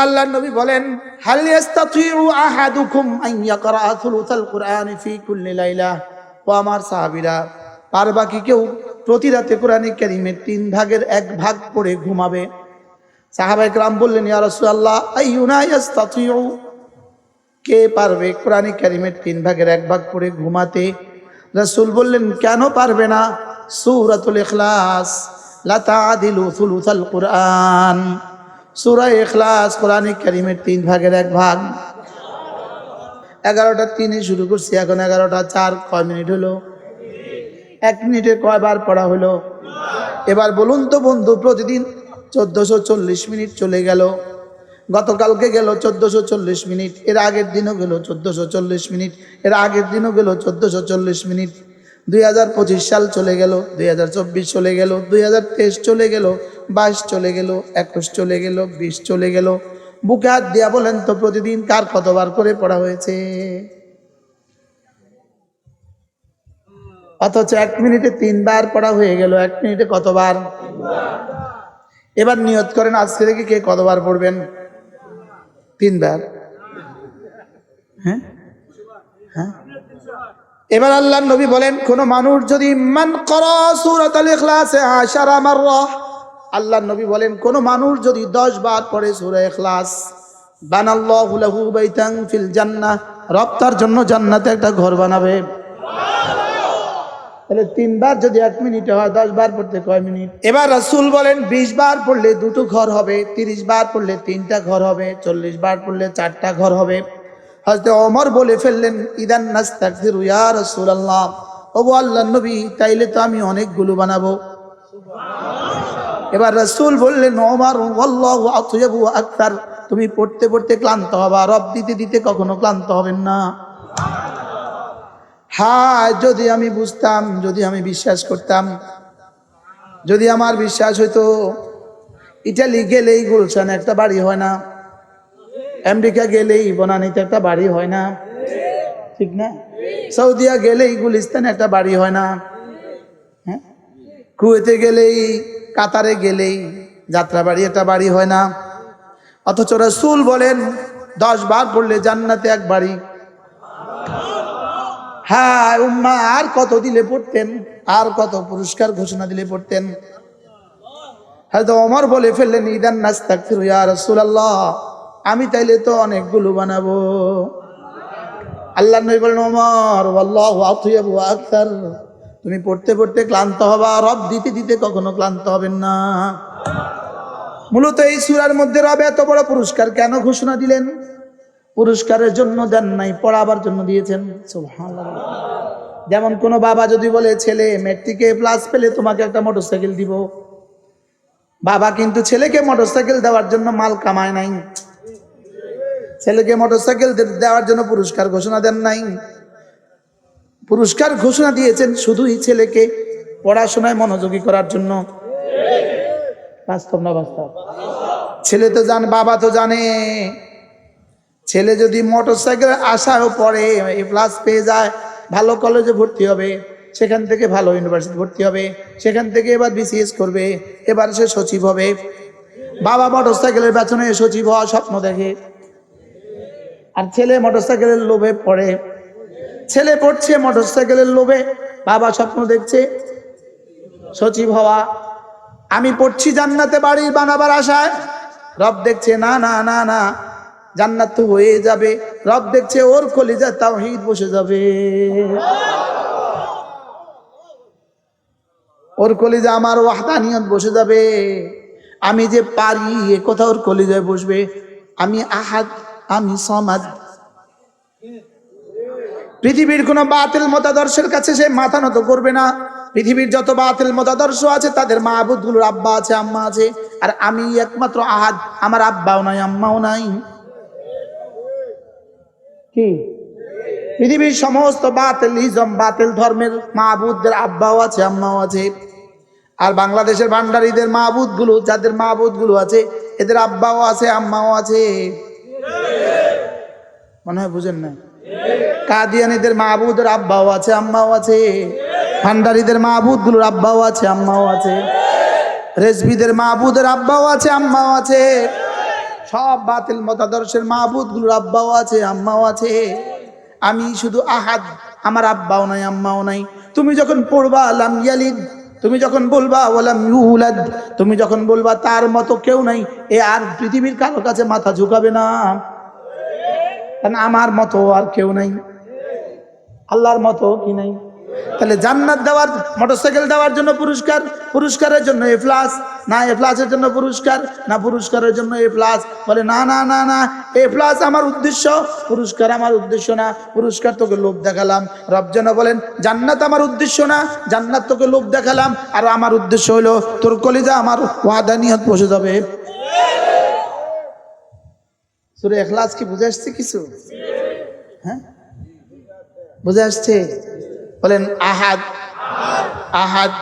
আল্লাহর নবী বলেন, হাল ইস্তাতিউ আহাদুকুম আন ইয়াকরা থুলুসাল কুরআনি ফি কুল্লি লাইলা। ও আমার সাহাবীরা, পারবা কি কেউ প্রতি রাতে কোরআনে কারীমের 3 ভাগের 1 ভাগ পড়ে ঘুমাবে? সাহাবায়ে কেরাম বললেন, ইয়া রাসূলুল্লাহ আইয়ুনা ইস্তাতিউ, কে পারবে কোরআনে কারীমের 3 ভাগের 1 ভাগ পড়ে ঘুমাতে? রাসূল বললেন, কেন পারবে না? সূরাতুল ইখলাস লা তা'দিলু থুলুসাল কুরআন। সূরা ইখলাস কোরআনে কারীমের 3 ভাগের 1 ভাগ। 11টা 3 শুরু করছি, এখন 11টা 4। কয় মিনিট হলো? 1 মিনিটে কয়বার পড়া হলো? এবার বলুন তো বন্ধু, প্রতিদিন 1440 মিনিট চলে গেল। গতকালকে গেল 1440 মিনিট, এর আগের দিনও গেল 1440 মিনিট, এর আগের দিনও গেল 1440 মিনিট। 2025 সাল চলে গেল, 2024 চলে গেল, 2023 চলে গেল, 22 চলে গেল, 21 চলে গেল, 20 চলে গেল। বুকে হাত দিয়া বলেন তো, প্রতিদিন কার কতবার করে পড়া হয়েছে? অথচ 1 মিনিটে 3 বার পড়া হয়ে গেল। 1 মিনিটে কতবার? এবার নিয়ত করেন, আজকে থেকে কে কতবার পড়বেন? 3 বার। হ্যাঁ হ্যাঁ। এবার আল্লাহর নবী বলেন, কোন মানুষ যদি মান করা সূরাতুল ইখলাসে 10 মাররা, আল্লাহর নবী বলেন, কোন মানুষ যদি 10 বার পড়ে সূরা ইখলাস, বানাল্লাহু লাহু বাইতান ফিল জান্নাহ, রব তার জন্য জান্নাতে একটা ঘর বানাবে। তাহলে 3 বার যদি 1 মিনিটে হয়, 10 বার পড়তে কয় মিনিট? এবার রাসূল বলেন, 20 বার পড়লে 2টো ঘর হবে, 30 বার পড়লে 3টা ঘর হবে, 40 বার পড়লে 4টা ঘর হবে। হযরত ওমর বলে ফেললেন, ইদান নাস্তাগফিরু ইয়া রাসূলুল্লাহ, ওগো আল্লাহর নবী, তাইলে তো আমি অনেকগুলো বানাবো। এবার রাসূল বললেন, ওমর ওয়াল্লাহু আতয়াবু আকতার, তুমি পড়তে পড়তে ক্লান্ত হবা, রব দিতে দিতে কখনো ক্লান্ত হবেন না। হ্যাঁ, যদি আমি বুঝতাম, যদি আমি বিশ্বাস করতাম, যদি আমার বিশ্বাস হইতো, ইটালি গেলেই গুলশানে একটা বাড়ি হয় না, আমেরিকা গেলেই বনানীতে একটা বাড়ি হয় না, ঠিক না? সৌদিয়া গেলেই গুলিস্তানে একটা বাড়ি হয় না, হ্যাঁ? কুয়েতে গেলেই, কাতারে গেলেই যাত্রাবাড়ি একটা বাড়ি হয় না। অথচ রাসূল বলেন, 10 বার পড়লে জান্নাতে 1 বাড়ি। হ্যাঁ, উম্মা আর কত দিলে পড়তেন, আর কত পুরস্কার ঘোষণা দিলে পড়তেন। হযরত ওমর বলে ফেললেন, ইদান নাস্তাগফিরু ইয়া রাসূলুল্লাহ, আমি তাইলে তো অনেকগুলো বানাবো। আল্লাহর নবী বলেন, ওমর ওয়াল্লাহু আতয়াবু আকতার, তুমি পড়তে পড়তে ক্লান্ত হবা, রব দিতে দিতে কখনো ক্লান্ত হবেন না। মূলত এই সূরার মধ্যে রব এত বড় পুরস্কার কেন ঘোষণা দিলেন? পুরস্কারের জন্য দেন নাই, পড়াবার জন্য দিয়েছেন। সুবহানাল্লাহ। যেমন কোন বাবা যদি বলে, ছেলে মেট্রিকে প্লাস পেলে তোমাকে একটা মোটরসাইকেল দিব, বাবা কিন্তু ছেলেকে মোটরসাইকেল দেওয়ার জন্য মাল কামায় নাই, ছেলেকে মোটরসাইকেল দেওয়ার জন্য পুরস্কার ঘোষণা দেন নাই। পুরস্কার ঘোষণা দিয়েছেন শুধুই ছেলেকে পড়াশোনায় মনোযোগী করার জন্য। বাস্তব না বাস্তব? ছেলে তো জানে, বাবা তো জানে, ছেলে যদি মোটরসাইকেল আশায়ও পড়ে, এ প্লাস পেয়ে যায়, ভালো কলেজে ভর্তি হবে, সেখান থেকে ভালো ইউনিভার্সিটি ভর্তি হবে, সেখান থেকে এবার বিসিএস করবে, এবার সে সচিব হবে। বাবা মোটরসাইকেলের পেছনে সচিব হওয়া স্বপ্ন দেখে, আর ছেলে মোটরসাইকেলের লোভে পড়ে। ছেলে পড়ছে মোটরসাইকেলের লোভে, বাবা স্বপ্ন দেখছে সচিব হওয়া। আমি পড়ছি জান্নাতে বাড়ি বানাবার আশায়, রব দেখছে না না না না, জান্নাত তো হয়ে যাবে। রব দেখছে ওর কলিজা তাওহীদ বসে যাবে, ওর কলিজা আমার ওয়াহদানিয়ত বসে যাবে। আমি যে পারি এ কথা ওর কলিজায় বসবে। আমি আহাদ, আমি সামাদ। পৃথিবীর কোন বাতিল মতাদর্শের কাছে সে মাথা নত করবে না। পৃথিবীর যত বাতিল মতাদর্শ আছে তাদের মাহবুদ গুলোর আব্বা আছে, আম্মা আছে, আর আমি একমাত্র আহাদ, আমার আব্বাও নাই, আম্মাও নাই। কি? পৃথিবীর সমস্ত বাতিল ইজম, বাতিল ধর্মের মাহবুদদের আব্বাও আছে, আম্মাও আছে। আর বাংলাদেশের ভান্ডারীদের মাহবুদ গুলো, যাদের মাহবুদ গুলো আছে, এদের আব্বাও আছে, আম্মাও আছে। মনে হয় বুঝেন না? কাদিয়ানীদের মাহবুদের আব্বাও আছে, আম্মাও আছে। ভান্ডারীদের মাহবুদ গুলোর আব্বাও আছে, আম্মাও আছে। রেজবিদের মাহবুদের আব্বাও আছে, আম্মাও আছে। সব বাতিল মতাদর্শের মাহবুদ গুলোর আব্বাও আছে, আম্মাও আছে। আমি শুধু আহাদ, আমার আব্বাও নাই, আম্মাও নাই। তুমি যখন পড়বা লাম ইয়ালিদ, তুমি যখন বলবা ওয়ালাম ইউলাদ, তুমি যখন বলবা তার মতো কেউ নাই, এ আর পৃথিবীর কারো কাছে মাথা ঝুঁকাবে না, কারণ আমার মতো আর কেউ নাই, আল্লাহর মতো কি নাই। তাহলে জান্নাত দেওয়ার, মোটরসাইকেল দেওয়ার জন্য পুরস্কার, পুরস্কারের জন্য এ প্লাস, না এ প্লাসের জন্য পুরস্কার, না পুরস্কারের জন্য এ প্লাস। বলে না না না না, এ প্লাস আমার উদ্দেশ্য, পুরস্কার আমার উদ্দেশ্য না। পুরস্কার তোকে লোভ দেখালাম। রব যেন বলেন জান্নাত আমার উদ্দেশ্য না, জান্নাত তোকে লোভ দেখালাম, আর আমার উদ্দেশ্য হলো তোর কলিজা আমার ওয়াদানিয়ত বসে যাবে। সূরা ইখলাস কি বুঝে আসছে কিছু? হ্যাঁ, বুঝে আসছে? বলেন আহাদ, আহাদ।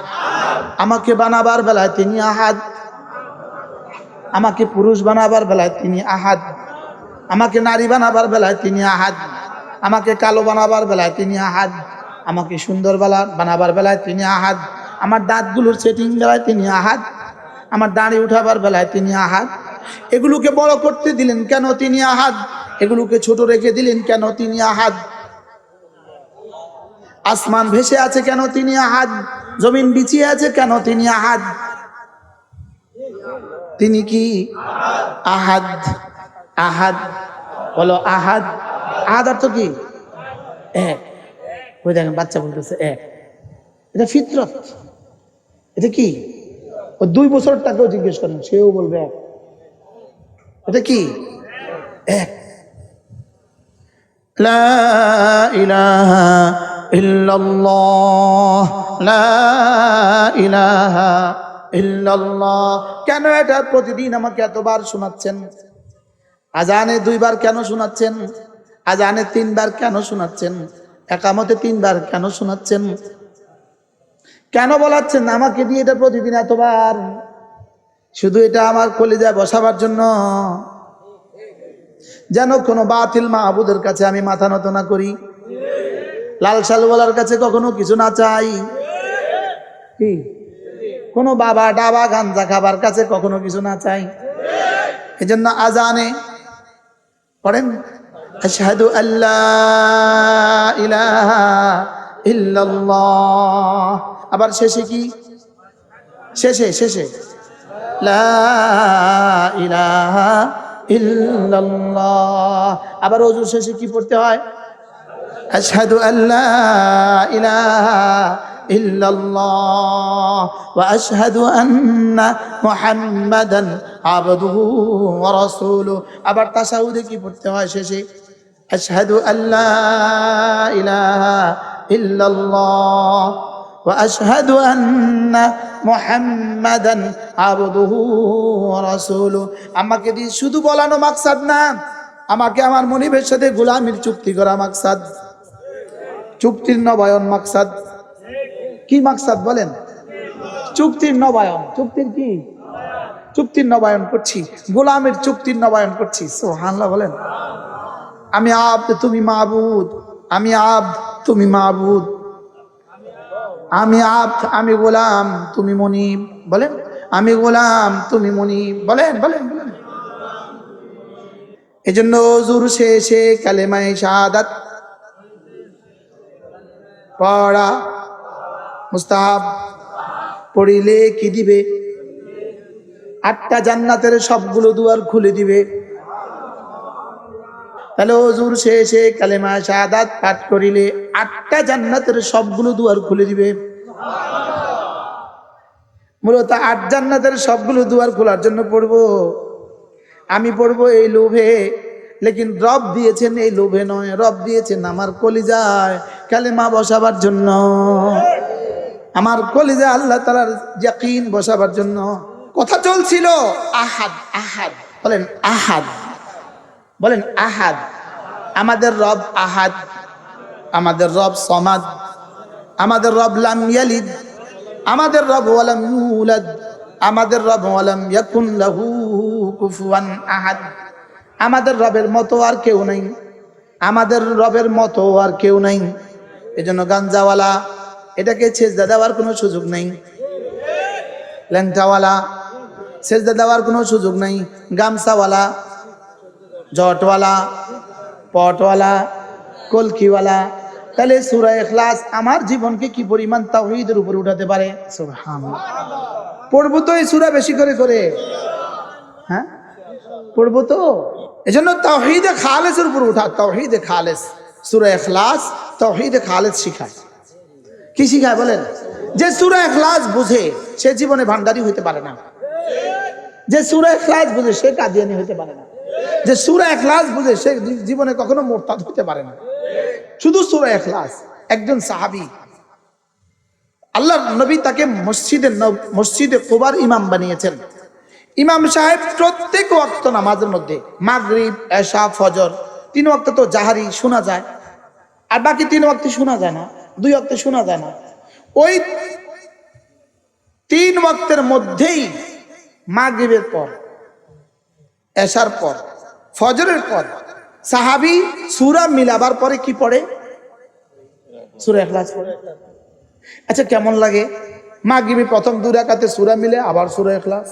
আমাকে বানাবার বেলায় তিনি আহাদ, আমাকে পুরুষ বানাবার বেলায় তিনি আহাদ, আমাকে নারী বানাবার বেলায় তিনি আহাদ, আমাকে কালো বানাবার বেলায় তিনি আহাদ, আমাকে সুন্দর বানাবার বেলায় তিনি আহাদ, আমার দাঁতগুলোর সেটিং বেলায় তিনি আহাদ, আমার দাড়ি উঠাবার বেলায় তিনি আহাদ। এগুলোকে বড় করতে দিলেন কেন? তিনি আহাদ। এগুলোকে ছোট রেখে দিলেন কেন? তিনি আহাদ। আসমান ভেসে আছে কেন? তিনি আহাদ। জমিন বিছিয়ে আছে কেন? তিনি আহাদ। তিনি কি? আহাদ। আহাদ, বলো আহাদ। আহাদ অর্থ কি? এক। ওই দেখেন বাচ্চা বলতেছে এক, এটা ফিতরত। এটা কি? ও 2 বছর তাকেও জিজ্ঞেস করেন, সেও বলবে এক। এটা কি? এক। লা ইলাহা ইল্লাল্লাহ, লা ইলাহা ইল্লাল্লাহ। কেন এটা প্রতিদিন আমাকে এতবার শোনাচ্ছেন? আজানে 2 বার কেন শোনাচ্ছেন? আজানে 3 বার কেন শোনাচ্ছেন? একামতে 3 বার কেন শোনাচ্ছেন? কেন বলাচ্ছেন আমাকে দিয়ে এটা প্রতিদিন এতবার? শুধু এটা আমার কলিজায় বসাবার জন্য, যেন কোনো বাতিল মাহবুদের কাছে আমি মাথা নত না করি, লাল শালওয়ালার কাছে কখনো কিছু না চাই, কি কোনো বাবা ডাবা গাঞ্জা খাবার কাছে কখনো কিছু না চাই। এজন্য আজানে পড়েন আশহাদু আল্লা ইলাহা ইল্লাল্লাহ, আবার শেষে কি? শেষে লা ইলাহা ইল্লাল্লাহ। আবার ওযু শেষে কি পড়তে হয়? আশহাদু আল্লা ইলাহা ইল্লাল্লাহ ওয়া আশহাদু আন্না মুহাম্মাদান আবদুহু ওয়া রাসূলুহু। আবার তাশাহুদে কি পড়তে হয় শেষে? আশহাদু আল্লা ইলাহা ইল্লাল্লাহ ওয়া আশহাদু আন্না মুহাম্মাদান আবদুহু ওয়া রাসূলুহু। আমাকে দিয়ে শুধু বলানো মাকসাদ না, আমাকে আমার মনিবের সাথে গোলামির চুক্তি করা মাকসাদ, চুক্তির নবায়ন মাকসাদ। কি মাকসাদ বলেন? চুক্তির নবায়ন। চুক্তির কি? চুক্তির নবায়ন করছি, গোলামের চুক্তির নবায়ন করছি। সুবহানাল্লাহ বলেন। আমি আব্দ, তুমি মাবুদ। আমি আব্দ, তুমি মাবুদ। আমি আব্দ, আমি গোলাম, তুমি মনিব। বলেন আমি গোলাম, তুমি মনিব। বলেন বলেন বলেন। এজন্য ওযুর শেষে কালেমায়ে শাহাদাত পড়া মুস্তাহাব। পড়িলে কি দিবে? 8টা জান্নাতের সবগুলো দুয়ার খুলে দিবে। তাহলে ওযুর শেষে কালেমা শাহাদাত পাঠ করিলে 8টা জান্নাতের সবগুলো দুয়ার খুলে দিবে। মূলত 8 জান্নাতের সবগুলো দুয়ার খোলার জন্য পড়বো। আমি পড়বো এই লোভে, লেকিন রব দিয়েছেন এই লোভে নয়, রব দিয়েছেন আমার কলিজায় কালেমা বসাবার জন্য, আমার কলিজা আল্লাহ তাআলার ইয়াকিন বসাবার জন্য। কথা চলছিল আহাদ আহাদ, বলেন আহাদ, বলেন আহাদ। আমাদের রব আহাদ, আমাদের রব সমাদ, আমাদের রব লাম ইয়ালিদ, আমাদের রব ওয়ালাম ইউলাদ, আমাদের রব ওয়ালাম ইয়াকুন লাহু কুফুয়ান আহাদ। আমাদের রবের মতো আর কেউ নাই, আমাদের রবের মতো আর কেউ নাই। এজন্য গাঞ্জাওয়ালা এটাকে সেজদা দেওয়ার কোনো সুযোগ নেই, ল্যাংটাওয়ালা সেজদা দেওয়ার কোনো সুযোগ নেই, গামছাওয়ালা জটওয়ালা, পটওয়ালা, কলকিওয়ালা। তাহলে সূরা ইখলাস আমার জীবনকে কি পরিমাণ তাওহীদের উপরে উঠাতে পারে। সুবহানাল্লাহ। পড়বো তো এই সূরা বেশি করে করে, হ্যাঁ পড়বো তো। এজন্য তাওহীদে খালেসের উপর উঠা, তাওহীদে খালেস। সূরা ইখলাস তাওহীদে খালেস শিখায়। কি শিখায় বলেন? যে সূরা ইখলাস বুঝে সে জীবনে ভান্ডারি হইতে পারে না। যে সূরা ইখলাস বুঝে সে কাদিয়ানী হইতে পারে না। যে সূরা ইখলাস বুঝে সে জীবনে কখনো মুরতাদ হইতে পারে না। শুধু সূরা ইখলাস। একজন সাহাবী, আল্লাহর নবী তাকে মসজিদে কুবার ইমাম বানিয়েছেন। ইমাম সাহেব প্রত্যেক ওয়াক্ত নামাজের মধ্যে মাগরিব, এশা, ফজর 3 ওয়াক্ত তো জাহারি শোনা যায়, আর বাকি 3 ওয়াক্ত শোনা যায় না, 2 ওয়াক্ত শোনা যায় না। ওই 3 ওয়াক্তের মধ্যেই মাগরিবের পর, এশার পর, ফজরের পর সাহাবী সূরা মিলাবার পরে কি পড়ে? সূরা ইখলাস পড়ে। আচ্ছা কেমন লাগে? মাগরিবে প্রথম 2 রাকাতে সূরা মিলে আবার সূরা ইখলাস,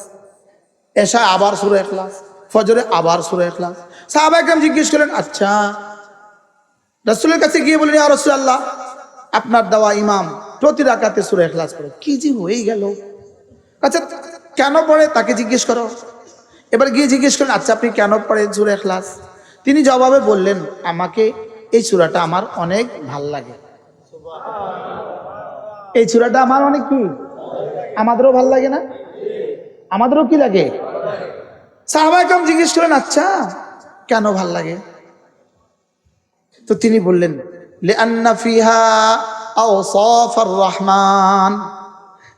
এশা আবার সূরা ইখলাস, ফজরে আবার সূরা ইখলাস। সাহাবায়ে কেরাম জিজ্ঞেস করলেন, আচ্ছা রাসূলের কাছে গিয়ে বলেন, ইয়া রাসূলুল্লাহ আপনার দেওয়া ইমাম প্রতি রাকাতে সূরা ইখলাস পড়ে, কি জি হয়ে গেল? আচ্ছা কেন পড়ে তাকে জিজ্ঞেস করো। এবার গিয়ে জিজ্ঞেস করেন, আচ্ছা আপনি কেন পড়েন সূরা ইখলাস? তিনি জবাবে বললেন, আমাকে এই সূরাটা আমার অনেক ভাল লাগে। এই সূরাটা আমার অনেক কি, আমাদেরও ভাল লাগে না? আমাদেরও কি লাগে? সাহাবায়ে কেরাম জিজ্ঞেস করেন, আচ্ছা কেন ভাল লাগে? তো তিনি বললেন, লিআন্না ফিহা আওসাফার রহমান,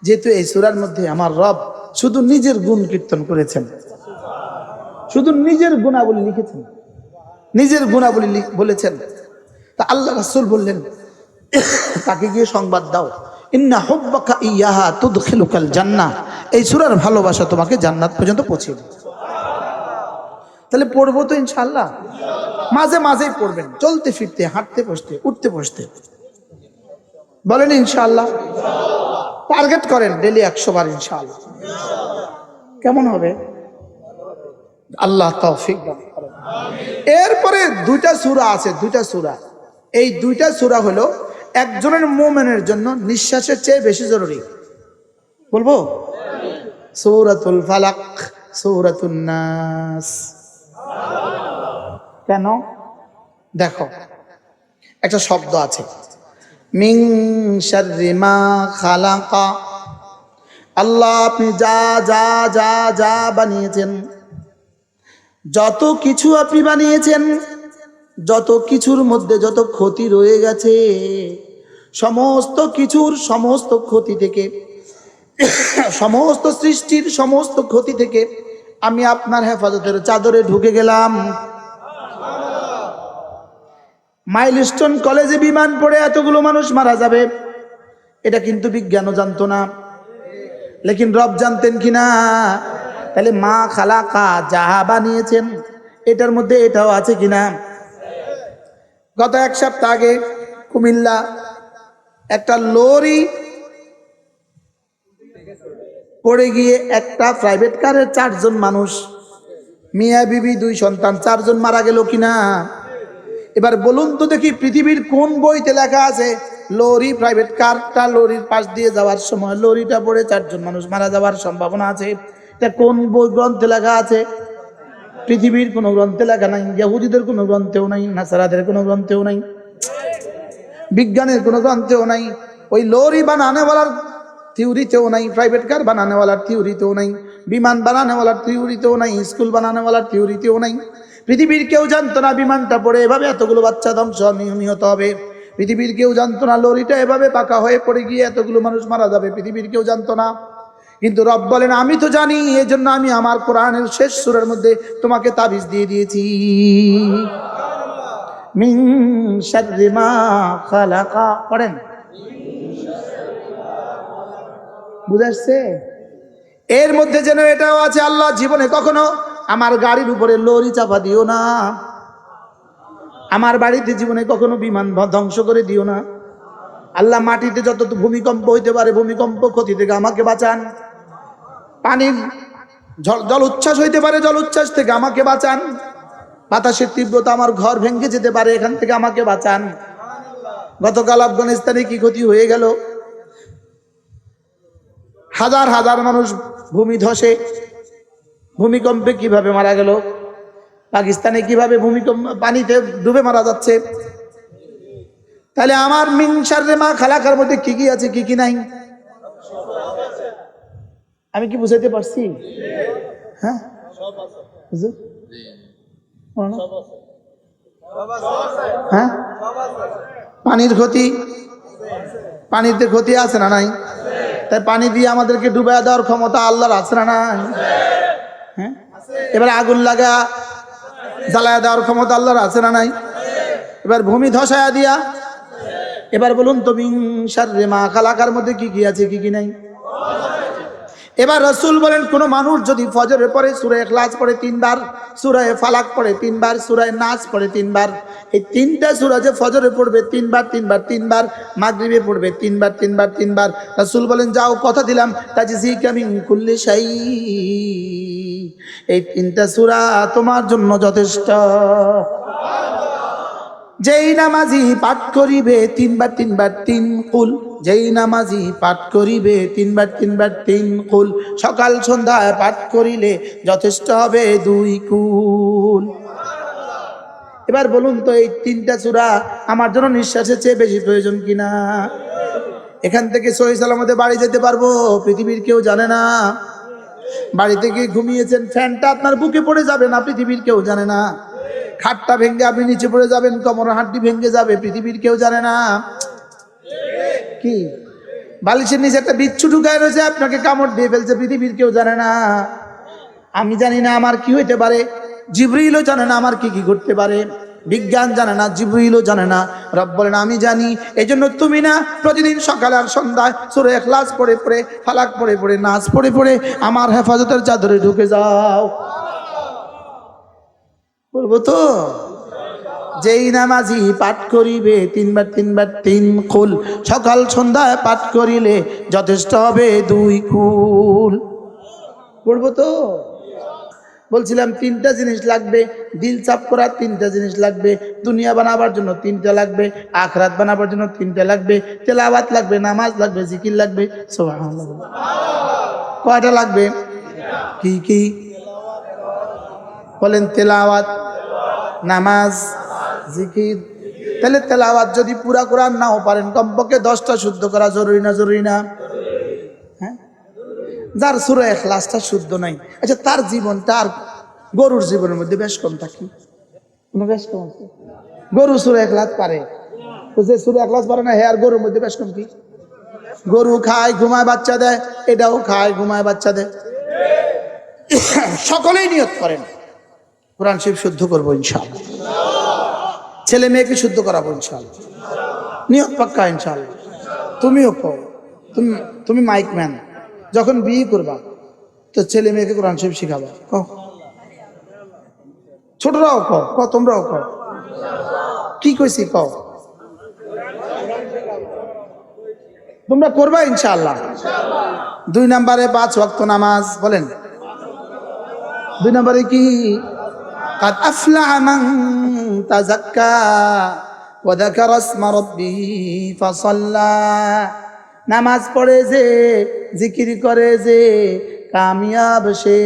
যেহেতু এই সূরার মধ্যে আমার রব শুধু নিজের গুণ কীর্তন করেছেন, শুধু নিজের গুণাবলী লিখেছেন, নিজের গুণাবলী বলেছেন। তা আল্লাহ রাসূল বললেন, তাকে গিয়ে সংবাদ দাও, ইন্না হুব্বাকা ইয়াহা তুদখিলুকাল জান্নাহ, এই সূরার ভালোবাসা তোমাকে জান্নাত পর্যন্ত পৌঁছে দেবে। তাহলে পড়বো তো ইনশাআল্লাহ, মাঝে মাঝেই পড়বেন, চলতে ফিরতে, হাঁটতে বসতে, উঠতে বসতে, বলেন ইনশাআল্লাহ। টার্গেট করেন ডেলি 100 বার ইনশাআল্লাহ। কেমন হবে? আল্লাহ তৌফিক দান করেন। এরপরে 2টা সূরা আছে, 2টা সূরা। এই 2টা সূরা হলো একজনের মুমিনের জন্য নিঃশ্বাসের চেয়ে বেশি জরুরি। বলবো? সূরাতুল ফালাক, সূরাতুন নাস। কেন? দেখো একটা শব্দ আছে, মিন শাররি মা খালাকা। আল্লাহ আপনি যা যা যা যা বানিয়েছেন, যত কিছু আপনি বানিয়েছেন, যত কিছুর মধ্যে যত ক্ষতি রয়ে গেছে, সমস্ত কিছুর সমস্ত ক্ষতি থেকে, সমস্ত সৃষ্টির সমস্ত ক্ষতি থেকে আমি আপনার হেফাজতের চাদরে ঢুকে গেলাম। মাইলস্টোন কলেজে বিমান পড়ে এতগুলো মানুষ মারা যাবে, এটা কিন্তু বিজ্ঞানও জানতো না, লেকিন রব জানতেন কিনা? তাহলে মা খালাকা, যাহা বানিয়েছেন এটার মধ্যে এটাও আছে কিনা? গত 1 সপ্তাহ আগে কুমিল্লা একটা লরি পড়ে গিয়ে একটা প্রাইভেট কারের 4 জন মানুষ, মিয়া বিবি 2 সন্তান, 4 জন মারা গেল কিনা? এবার বলুন তো দেখি, পৃথিবীর কোন বইতে লেখা আছে লরি, প্রাইভেট কারটা লরির পাশ দিয়ে যাওয়ার সময় লরিটা পড়ে 4 জন মানুষ মারা যাওয়ার সম্ভাবনা আছে? এটা কোন বই গ্রন্থে লেখা আছে? পৃথিবীর কোনো গ্রন্থে লেখা নাই, ইহুদিদের কোনো গ্রন্থেও নাই, নাসারাদের কোনো গ্রন্থেও নাই, বিজ্ঞানের কোনো গ্রন্থেও নাই, ওই লরি বানানেওয়ালার থিওরিতেও নাই, প্রাইভেট কার বানানেওয়ালার থিওরিতেও নাই, বিমান বানানেওয়ালার থিওরিতেও নাই, স্কুল বানানেওয়ালার থিওরিতেও নাই। পৃথিবীর কেউ জানতো না বিমানটা পড়ে এভাবে এতগুলো বাচ্চা ধ্বংস নিহত হবে। পৃথিবীর কেউ জানতো না লরিটা এভাবে পাকা হয়ে পড়ে গিয়ে এতগুলো মানুষ মারা যাবে। পৃথিবীর কেউ জানতো না, কিন্তু রব বলেন আমি তো জানি, এই জন্য আমি আমার কোরআনের শেষ সূরার মধ্যে তোমাকে তাবিজ দিয়ে দিয়েছি, মিন শাররি মা খালাকা। পড়েন, বুঝাচ্ছে? এর মধ্যে যেন এটাও আছে, আল্লাহ জীবনে কখনো আমার গাড়ির উপরে লরি চাপা দিও না, আমার বাড়িতে জীবনে কখনো বিমান ধ্বংস করে দিও না। আল্লাহ মাটিতে যত ভূমিকম্প হইতে পারে, ভূমিকম্প ক্ষতি থেকে আমাকে বাঁচান। পানির জল উচ্ছ্বাস হইতে পারে, জল উচ্ছ্বাস থেকে আমাকে বাঁচান। বাতাসের তীব্রতা আমার ঘর ভেঙে যেতে পারে, এখান থেকে আমাকে বাঁচান। গতকাল আফগানিস্তানে কি ক্ষতি হয়ে গেল, হাজার হাজার মানুষ ভূমি ধসে, ভূমিকম্পে কিভাবে মারা গেল, পাকিস্তানে কিভাবে ভূমিকম্প পানিতে ডুবে মারা যাচ্ছে। তাহলে আমার মিন শাররি মা খালাকার মধ্যে কি কি আছে, কি কি নাই? আমি কি বুঝাইতে পারছি? হ্যাঁ, হ্যাঁ, পানির ক্ষতি, পানিতে ক্ষতি আছে না নাই? তাই পানি দিয়ে আমাদেরকে ডুবাইয়া দেওয়ার ক্ষমতা আল্লাহর আছে না নাই? হ্যাঁ, এবার আগুন লাগা জ্বালায়া দেওয়ার ক্ষমতা আল্লাহর আছে না নাই? এবার ভূমি ধসায়া দিয়া, এবার বলুন তো মিন শাররি মা খালাকার মধ্যে কি কি আছে, কি কি নাই? এবার রাসূল বলেন, কোন মানুষ যদি ফজরের পরে সূরা ইখলাস পড়ে 3 বার, সূরা ফালাক পড়ে 3 বার, সূরা নাস পড়ে 3 বার, এই তিনটা সূরা যে ফজরে পড়বে 3 বার 3 বার 3 বার, মাগরিবে পড়বে 3 বার 3 বার 3 বার, রাসূল বলেন যাও কথা দিলাম তাজজিকা মিন কুল্লি শাই, এই তিনটা সূরা তোমার জন্য যথেষ্ট। যেই নামাজি পাঠ করিবে 3 বার 3 বার 3 কুল, যেই নামাজি পাঠ করিবে 3 বার 3 বার 3 কুল, সকাল সন্ধ্যায় পাঠ করিলে যথেষ্ট হবে 2 কুল। এবার বলুন তো এই তিনটা সূরা আমার জন্য নিঃশ্বাসের চেয়ে বেশি প্রয়োজন কিনা? এখান থেকে সহি সালামতে বাড়ি যেতে পারবো, পৃথিবীর কেউ জানে না। বাড়ি থেকে ঘুমিয়েছেন, ফ্যানটা আপনার বুকে পড়ে যাবে না, পৃথিবীর কেউ জানে না। খাটটা ভেঙে আপনি নিচে পড়ে যাবেন, কোমরের হাড্ডি ভেঙে যাবে, পৃথিবীর কেউ জানে না। কি বালিশের নিচে একটা বিচ্ছু ঢুকায় রয়েছে, আপনাকে কামড় দিয়ে ফেলছে, পৃথিবীর কেউ জানে না। আমি জানি না আমার কি হইতে পারে, জিবরিলও জানে না আমার কি কি ঘটতে পারে, বিজ্ঞান জানে না, জিবরিলও জানে না, রব বলেন আমি জানি। এই জন্য তুমি না প্রতিদিন সকালে আর সন্ধ্যায় সূরা ইখলাস পড়ে পড়ে, ফালাক পড়ে পড়ে, নাস পড়ে পড়ে আমার হেফাজতের চাদরে ঢুকে যাও। বলবো তো, যেই নামাজি পাঠ করিবে 3 বার 3 বার 3 কুল, সকাল সন্ধ্যায় পাঠ করিলে যথেষ্ট হবে 2 কুল। পড়বো তো। বলছিলাম 3টা জিনিস লাগবে, দিল চাপ করার 3টা জিনিস লাগবে, দুনিয়া বানাবার জন্য 3টা লাগবে, আখিরাত বানাবার জন্য 3টা লাগবে, তেলাওয়াত লাগবে, নামাজ লাগবে, জিকির লাগবে। সুবহানাল্লাহ। কয়টা লাগবে? কি কি বলেন? তেলাওয়াত, নামাজ, জিকির। তাহলে তেলাওয়াত যদি পুরা কোরআন নাও পারেন, কমপক্ষে 10টা শুদ্ধ করা জরুরি না জরুরি না? হ্যাঁ, যার সূরা ইখলাসটা শুদ্ধ নাই, আচ্ছা তার জীবনটা আর গরুর জীবনের মধ্যে বেশ কম থাকি, কোনো বেশ কম আছে? গরু সূরা ইখলাস পারে, তো যে সূরা ইখলাস পারে না হে আর গরুর মধ্যে বেশ কম কি? গরু খায় ঘুমায় বাচ্চা দেয়, এটাও খায় ঘুমায় বাচ্চা দেয়। সকলেই নিয়ত করেন কোরআন শরীফ শুদ্ধ করবো ইনশাআল্লাহ, ছেলে মেয়েকে শুদ্ধ করাবো ইনশাআল্লাহ, নিয়ত পাক্কা ইনশাআল্লাহ। তুমিও কও, তুমি মাইক ম্যান, যখন বিয়ে করবা তো ছেলে মেয়েকে কোরআন শরীফ শিখাবা, কও। ছোটরাও কও, কও তোমরাও কও। কি কইছি কও? তোমরা করবা ইনশাআল্লাহ। 2 নম্বরে 5 ওয়াক্ত নামাজ, বলেন 2 নম্বরে কি? قد أفلح من تزكى وذكر اسم ربه فصلى, নামাজ পড়ে যে, জিকির করে যে, কামিয়াব সে।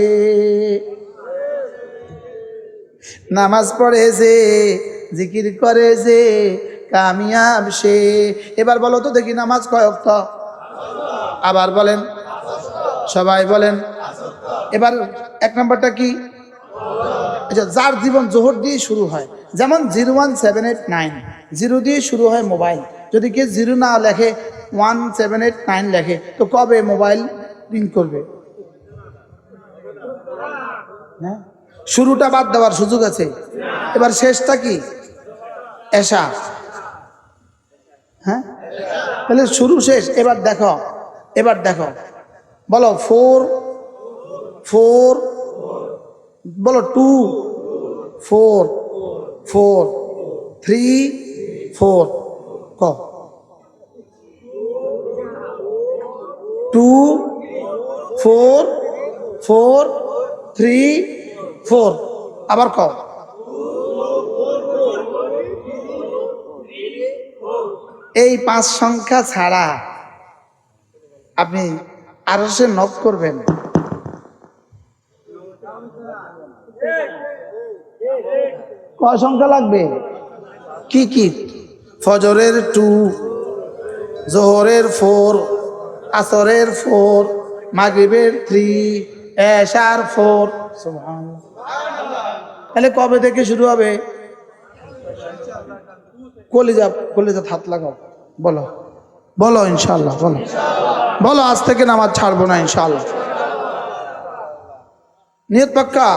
নামাজ পড়ে যে, জিকির করে যে, কামিয়াব সে। এবার বলো তো দেখি নামাজ কয় ওয়াক্ত? আবার বলেন, সবাই বলেন। এবার 1 নম্বরটা কি? আচ্ছা, যার জীবন জোহর দিয়ে শুরু হয়, যেমন 01789, 0 দিয়ে শুরু হয় মোবাইল, যদি কেউ 0 না লেখে 1789 লেখে, তো কবে মোবাইল রিং করবে? হ্যাঁ, শুরুটা বাদ দেওয়ার সুযোগ আছে। এবার শেষটা কি? এশা। হ্যাঁ, তাহলে শুরু শেষ। এবার দেখো, এবার দেখো, বলো 4 4, বলো 2 4 4 3 4, ক 2 4 4 3 4, আবার ক এই 5 সংখ্যা ছাড়া আপনি আরশে নক করবেন। কয় সংখ্যা লাগবে? কি কি? ফজরের 2, জোহরের 4, আসরের 4, মাগরিবের 3, এশার 4। সুবহানাল্লাহ। তাহলে কবে থেকে শুরু হবে? কলিজা হাত লাগাও, বলো বলো ইনশাআল্লাহ, বলো বলো, আজ থেকে নামাজ ছাড়বো না ইনশাআল্লাহ। নিয়ত পাক্কা?